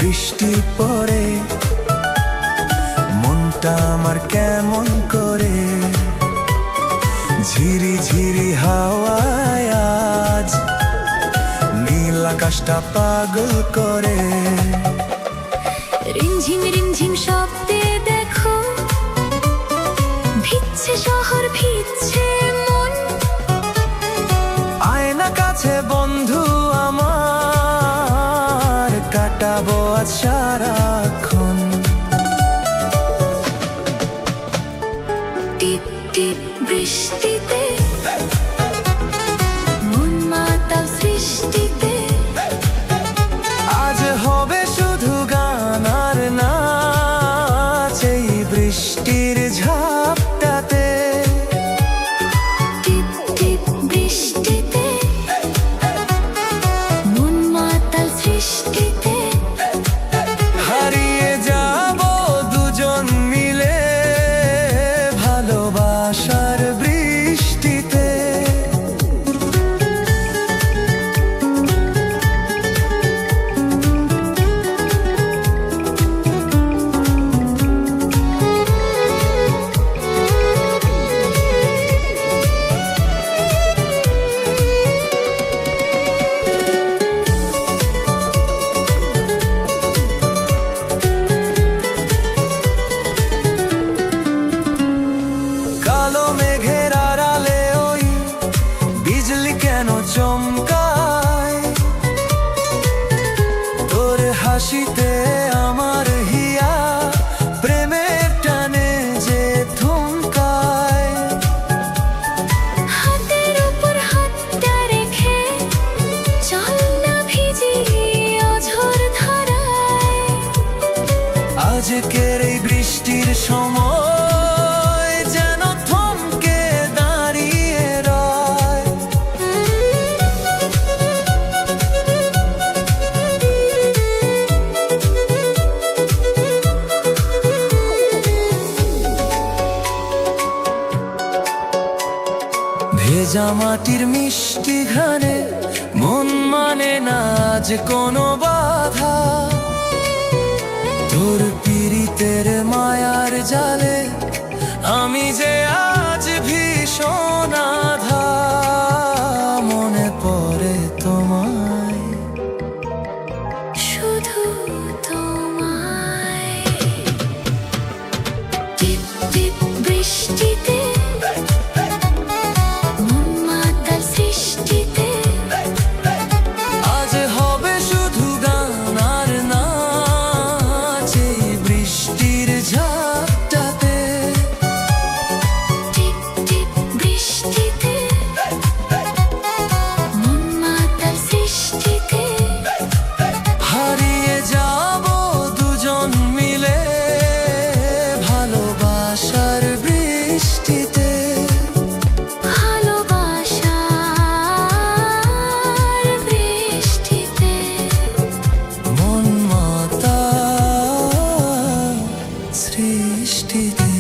বৃষ্টি পড়ে মনটা আমার কেমন করে, ঝিরি ঝিরি হাওয়ায় আজ নীল আকাশটা পাগল করে। রিমঝিম রিমঝিম শব্দে দেখো ভিজছে শহর, ভিজছে মন। আয়না কাছে বন্ধু আমার, কাটাবো আজ সারাক্ষণ। টিপ টিপ বৃষ্টিতে মন মাতাল সৃষ্টিতে, আজ হবে শুধু গান আর নাচ এই বৃষ্টির ঝাপটাতে। টিপ টিপ বৃষ্টিতে মন মাতাল সৃষ্টিতে, হারিয়ে যাব দুজন মিলে ভালোবাসার বৃষ্টিতে। কালো মেঘের আড়ালে ওই বিজলি কেন চমকায়, তোর হাসিতে আমার হিয়া প্রেমের টানে যে থমকায়। হাতের উপর হাতটা রেখে চল না ভিজি অঝোর ধারায়। আজকের এই বৃষ্টির সময় যেন থমকে দাঁড়িয়ে রয়। ভেজা মাটির মিষ্টি ঘ্রাণে মন মানে না আজ কোনো বাধা, তোর পীড়িতের মায়ার জালে আমি যে আজ ভীষণ আধা। মনে পড়ে তোমায়, শুধু তোমায়। টিপ টিপ বৃষ্টিতে মন মাতাল সৃষ্টিতে, আজ হবে শুধু গান আর নাচ এই বৃষ্টির ঝাপটাতে। টিপ টিপ বৃষ্টিতে মন মাতাল সৃষ্টিতে, হারিয়ে যাব দুজন মিলে ভালোবাসার বৃষ্টিতে। ভালোবাসার বৃষ্টিতে। মন মাতাল সৃষ্টিতে।